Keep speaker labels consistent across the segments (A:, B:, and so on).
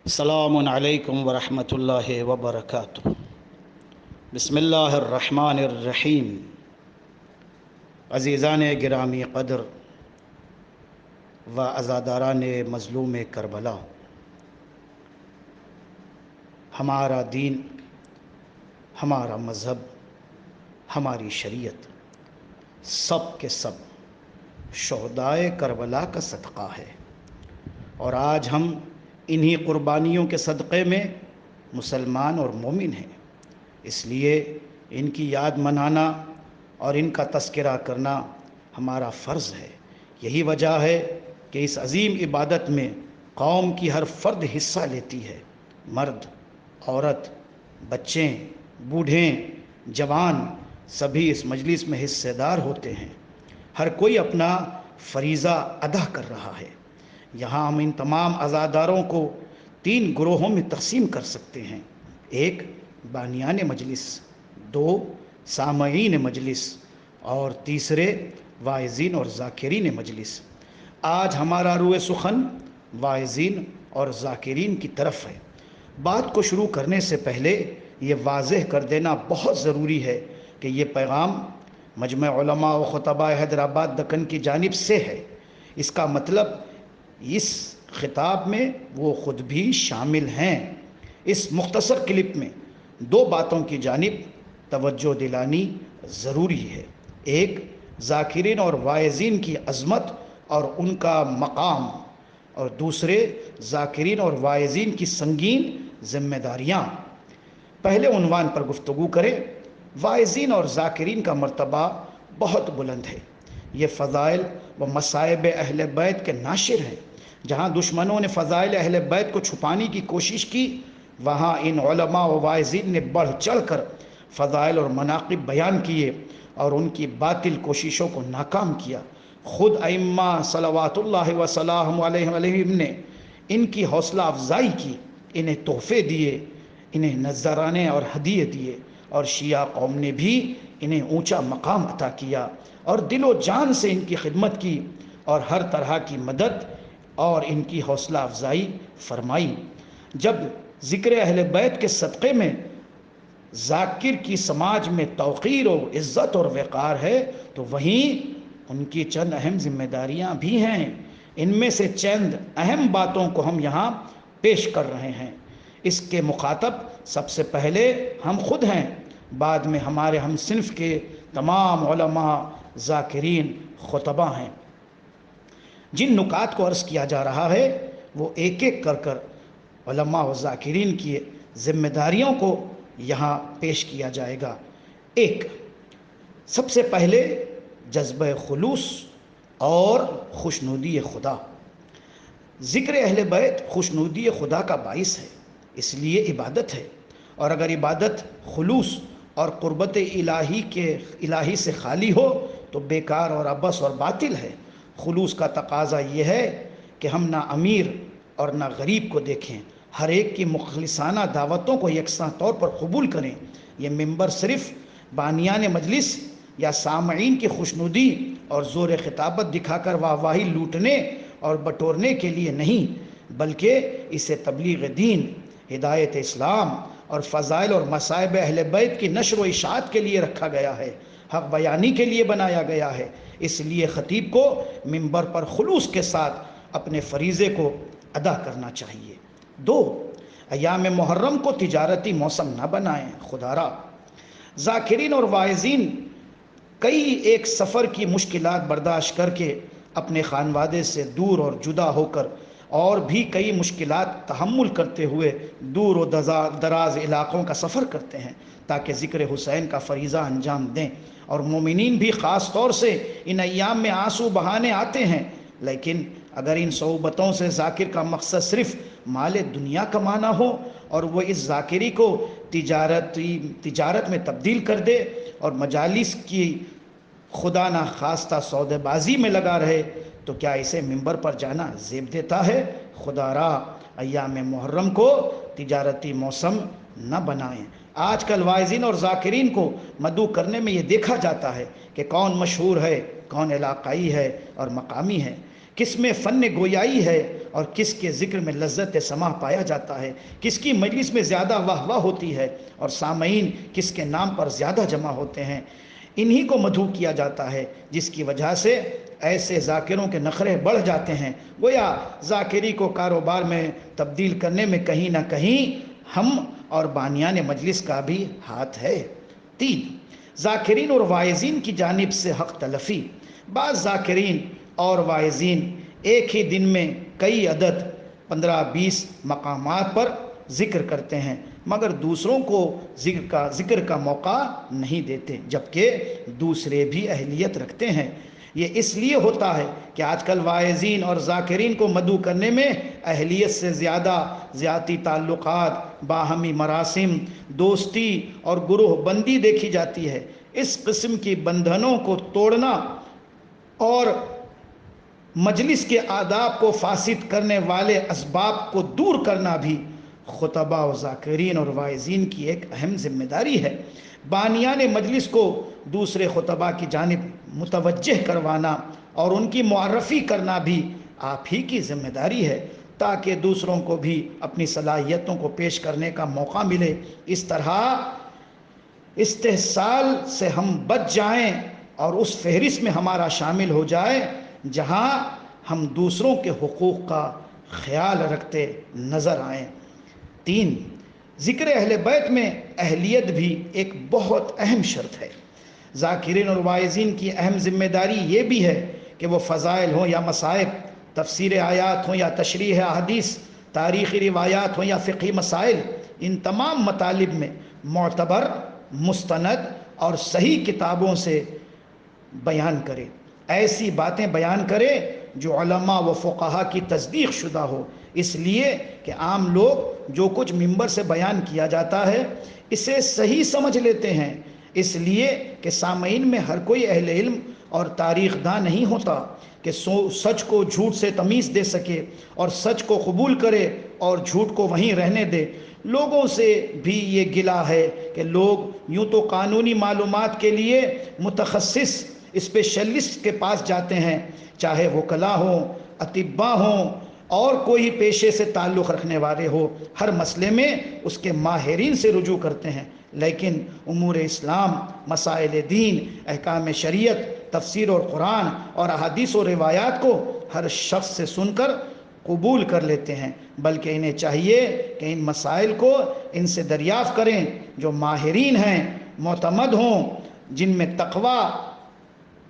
A: السلام علیکم ورحمۃ اللہ وبرکاتہ۔ بسم اللہ الرحمن الرحیم۔ عزیزان گرامی قدر و عزاداران مظلوم کربلا، ہمارا دین، ہمارا مذہب، ہماری شریعت سب کے سب شہدائے کربلا کا صدقہ ہے، اور آج ہم انہی قربانیوں کے صدقے میں مسلمان اور مومن ہیں۔ اس لیے ان کی یاد منانا اور ان کا تذکرہ کرنا ہمارا فرض ہے۔ یہی وجہ ہے کہ اس عظیم عبادت میں قوم کی ہر فرد حصہ لیتی ہے۔ مرد، عورت، بچے، بوڑھے، جوان سبھی اس مجلس میں حصے دار ہوتے ہیں۔ ہر کوئی اپنا فریضہ ادا کر رہا ہے۔ یہاں ہم ان تمام عزاداروں کو 3 گروہوں میں تقسیم کر سکتے ہیں: 1 بانیان مجلس، 2 سامعین مجلس، اور تیسرے واعظین اور ذاکرین مجلس۔ آج ہمارا روئے سخن واعظین اور ذاکرین کی طرف ہے۔ بات کو شروع کرنے سے پہلے یہ واضح کر دینا بہت ضروری ہے کہ یہ پیغام مجمع علماء و خطباء حیدرآباد دکن کی جانب سے ہے۔ اس کا مطلب اس خطاب میں وہ خود بھی شامل ہیں۔ اس مختصر کلپ میں 2 باتوں کی جانب توجہ دلانی ضروری ہے: 1 ذاکرین اور واعظین کی عظمت اور ان کا مقام، اور دوسرے ذاکرین اور واعظین کی سنگین ذمہ داریاں۔ پہلے عنوان پر گفتگو کریں۔ واعظین اور ذاکرین کا مرتبہ بہت بلند ہے۔ یہ فضائل و مصائب اہل بیت کے ناشر ہیں۔ جہاں دشمنوں نے فضائل اہل بیت کو چھپانے کی کوشش کی، وہاں ان علماء و واعظین نے بڑھ چڑھ کر فضائل اور مناقب بیان کیے اور ان کی باطل کوششوں کو ناکام کیا۔ خود ائمہ صلوات اللہ وسلام علیہ نے ان کی حوصلہ افزائی کی، انہیں تحفے دیے، انہیں نذرانے اور ہدیے دیے، اور شیعہ قوم نے بھی انہیں اونچا مقام عطا کیا اور دل و جان سے ان کی خدمت کی اور ہر طرح کی مدد اور ان کی حوصلہ افزائی فرمائی۔ جب ذکر اہل بیت کے صدقے میں ذاکر کی سماج میں توقیر و عزت اور وقار ہے، تو وہیں ان کی چند اہم ذمہ داریاں بھی ہیں۔ ان میں سے چند اہم باتوں کو ہم یہاں پیش کر رہے ہیں۔ اس کے مخاطب سب سے پہلے ہم خود ہیں، بعد میں ہمارے ہم صنف کے تمام علماء، ذاکرین، خطباء ہیں۔ جن نکات کو عرض کیا جا رہا ہے وہ ایک ایک کر علماء و ذاکرین کی ذمہ داریوں کو یہاں پیش کیا جائے گا۔ 1، سب سے پہلے جذبہ خلوص اور خوشنودی خدا۔ ذکر اہل بیت خوشنودی خدا کا باعث ہے، اس لیے عبادت ہے، اور اگر عبادت خلوص اور قربت الہی سے خالی ہو تو بیکار اور عبث اور باطل ہے۔ خلوص کا تقاضا یہ ہے کہ ہم نہ امیر اور نہ غریب کو دیکھیں، ہر ایک کی مخلصانہ دعوتوں کو یکساں طور پر قبول کریں۔ یہ ممبر صرف بانیان مجلس یا سامعین کی خوشنودی اور زور خطابت دکھا کر واہواہی لوٹنے اور بٹورنے کے لیے نہیں، بلکہ اسے تبلیغ دین، ہدایت اسلام اور فضائل اور مصائب اہل بیت کی نشر و اشاعت کے لیے رکھا گیا ہے، حق بیانی کے لیے بنایا گیا ہے۔ اس لیے خطیب کو ممبر پر خلوص کے ساتھ اپنے فریضے کو ادا کرنا چاہیے۔ 2، ایام محرم کو تجارتی موسم نہ بنائیں۔ خدا را ذاکرین اور واعظین کئی ایک سفر کی مشکلات برداشت کر کے اپنے خانوادے سے دور اور جدا ہو کر اور بھی کئی مشکلات تحمل کرتے ہوئے دور و دراز علاقوں کا سفر کرتے ہیں تاکہ ذکر حسین کا فریضہ انجام دیں، اور مومنین بھی خاص طور سے ان ایام میں آنسو بہانے آتے ہیں۔ لیکن اگر ان صعوبتوں سے ذاکر کا مقصد صرف مال دنیا کمانا ہو اور وہ اس ذاکری کو تجارت میں تبدیل کر دے اور مجالس کی خدا نخواستہ سودے بازی میں لگا رہے، تو کیا اسے ممبر پر جانا زیب دیتا ہے؟ خدا را ایام محرم کو تجارتی موسم نہ بنائیں۔ آج کل واعظین اور ذاکرین کو مدعو کرنے میں یہ دیکھا جاتا ہے کہ کون مشہور ہے، کون علاقائی ہے اور مقامی ہے۔ کس میں فن گویائی ہے اور کس کے ذکر میں لذت سماع پایا جاتا ہے، کس کی مجلس میں زیادہ واہ واہ ہوتی ہے اور سامعین کس کے نام پر زیادہ جمع ہوتے ہیں، انہی کو مدعو کیا جاتا ہے، جس کی وجہ سے ایسے ذاکروں کے نخرے بڑھ جاتے ہیں۔ گویا ذاکری کو کاروبار میں تبدیل کرنے میں کہیں نہ کہیں ہم اور بانیان مجلس کا بھی ہاتھ ہے۔ 3، ذاکرین اور واعظین کی جانب سے حق تلفی۔ بعض ذاکرین اور واعظین ایک ہی دن میں کئی عدد 15-20 مقامات پر ذکر کرتے ہیں، مگر دوسروں کو ذکر کا موقع نہیں دیتے، جبکہ دوسرے بھی اہلیت رکھتے ہیں۔ یہ اس لیے ہوتا ہے کہ آج کل واعظین اور ذاکرین کو مدعو کرنے میں اہلیت سے زیادہ ذاتی تعلقات، باہمی مراسم، دوستی اور گروہ بندی دیکھی جاتی ہے۔ اس قسم کی بندھنوں کو توڑنا اور مجلس کے آداب کو فاسد کرنے والے اسباب کو دور کرنا بھی خطباء و ذاکرین اور واعظین کی ایک اہم ذمہ داری ہے۔ بانیان مجلس کو دوسرے خطباء کی جانب متوجہ کروانا اور ان کی معرفی کرنا بھی آپ ہی کی ذمہ داری ہے، تاکہ دوسروں کو بھی اپنی صلاحیتوں کو پیش کرنے کا موقع ملے۔ اس طرح استحصال سے ہم بچ جائیں اور اس فہرست میں ہمارا شامل ہو جائے جہاں ہم دوسروں کے حقوق کا خیال رکھتے نظر آئیں۔ 3، ذکر اہل بیت میں اہلیت بھی ایک بہت اہم شرط ہے۔ ذاکرین اور واعظین کی اہم ذمہ داری یہ بھی ہے کہ وہ فضائل ہوں یا مصائب، تفسیر آیات ہوں یا تشریح احادیث، تاریخی روایات ہوں یا فقہی مسائل، ان تمام مطالب میں معتبر، مستند اور صحیح کتابوں سے بیان کرے، ایسی باتیں بیان کرے جو علماء و فقہا کی تصدیق شدہ ہو، اس لیے کہ عام لوگ جو کچھ ممبر سے بیان کیا جاتا ہے اسے صحیح سمجھ لیتے ہیں، اس لیے کہ سامعین میں ہر کوئی اہل علم اور تاریخ داں نہیں ہوتا کہ سچ کو جھوٹ سے تمیز دے سکے اور سچ کو قبول کرے اور جھوٹ کو وہیں رہنے دے۔ لوگوں سے بھی یہ گلہ ہے کہ لوگ یوں تو قانونی معلومات کے لیے متخصص اسپیشلسٹ کے پاس جاتے ہیں، چاہے وکلاء ہوں، اطباء ہوں اور کوئی پیشے سے تعلق رکھنے والے ہو، ہر مسئلے میں اس کے ماہرین سے رجوع کرتے ہیں، لیکن امور اسلام، مسائل دین، احکام شریعت، تفسیر اور قرآن اور احادیث و روایات کو ہر شخص سے سن کر قبول کر لیتے ہیں، بلکہ انہیں چاہیے کہ ان مسائل کو ان سے دریافت کریں جو ماہرین ہیں، معتمد ہوں، جن میں تقوی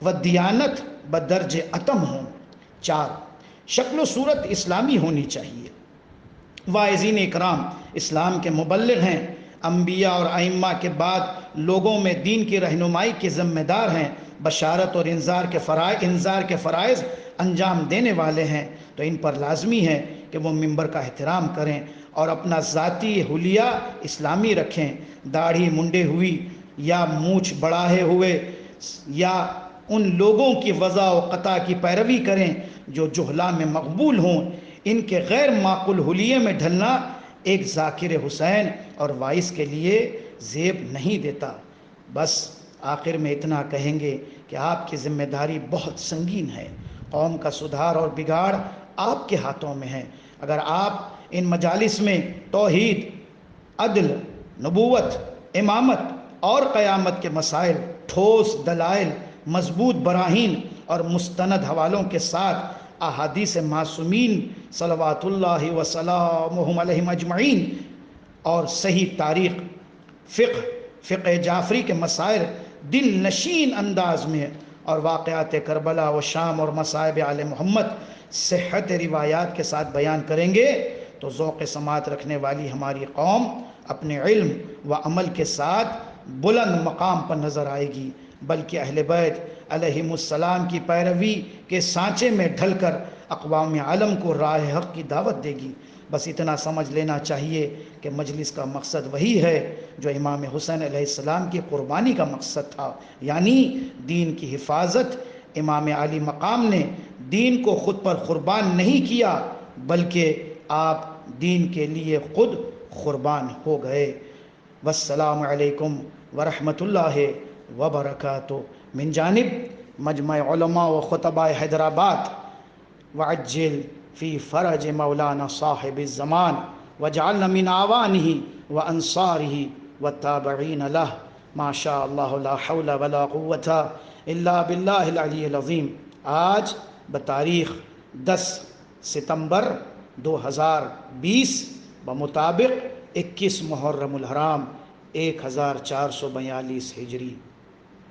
A: و دیانت بدرج اتم ہوں۔ 4، شکل و صورت اسلامی ہونی چاہیے۔ واعظین اکرام اسلام کے مبلغ ہیں، انبیاء اور ائمہ کے بعد لوگوں میں دین کی رہنمائی کے ذمہ دار ہیں، بشارت اور انذار کے فرائض انجام دینے والے ہیں، تو ان پر لازمی ہے کہ وہ منبر کا احترام کریں اور اپنا ذاتی حلیہ اسلامی رکھیں، داڑھی منڈے ہوئی یا مونچھ بڑھائے ہوئے یا ان لوگوں کی وضع و قطع کی پیروی کریں جو جہلا میں مقبول ہوں۔ ان کے غیر معقول حلیے میں ڈھلنا ایک ذاکر حسین اور وائس کے لیے زیب نہیں دیتا۔ بس آخر میں اتنا کہیں گے کہ آپ کی ذمہ داری بہت سنگین ہے، قوم کا سدھار اور بگاڑ آپ کے ہاتھوں میں ہے۔ اگر آپ ان مجالس میں توحید، عدل، نبوت، امامت اور قیامت کے مسائل، ٹھوس دلائل، مضبوط براہین اور مستند حوالوں کے ساتھ احادیث معصومین صلوات اللہ وسلامہ علیہم اجمعین اور صحیح تاریخ، فقہ جعفری کے مسائل دل نشین انداز میں اور واقعات کربلا و شام اور مصائب آل محمد صحت روایات کے ساتھ بیان کریں گے تو ذوق سماعت رکھنے والی ہماری قوم اپنے علم و عمل کے ساتھ بلند مقام پر نظر آئے گی، بلکہ اہل بیت علیہم السلام کی پیروی کے سانچے میں ڈھل کر اقوام عالم کو راہ حق کی دعوت دے گی۔ بس اتنا سمجھ لینا چاہیے کہ مجلس کا مقصد وہی ہے جو امام حسین علیہ السلام کی قربانی کا مقصد تھا، یعنی دین کی حفاظت۔ امام علی مقام نے دین کو خود پر قربان نہیں کیا بلکہ آپ دین کے لیے خود قربان ہو گئے۔ والسلام علیکم ورحمۃ اللہ وبرکاتہ من جانب مجمع علماء و خطباء حیدرآباد۔ وعجل فی فرج مولانا صاحب الزمان وجعلنا من آوانہ وانصارہ والتابعین لہ ما شاء اللہ لا حول ولا قوة الا باللہ العلی العظیم۔ آج بتاریخ 10 ستمبر 2020 بمطابق 21 محرم الحرام 1442 ہجری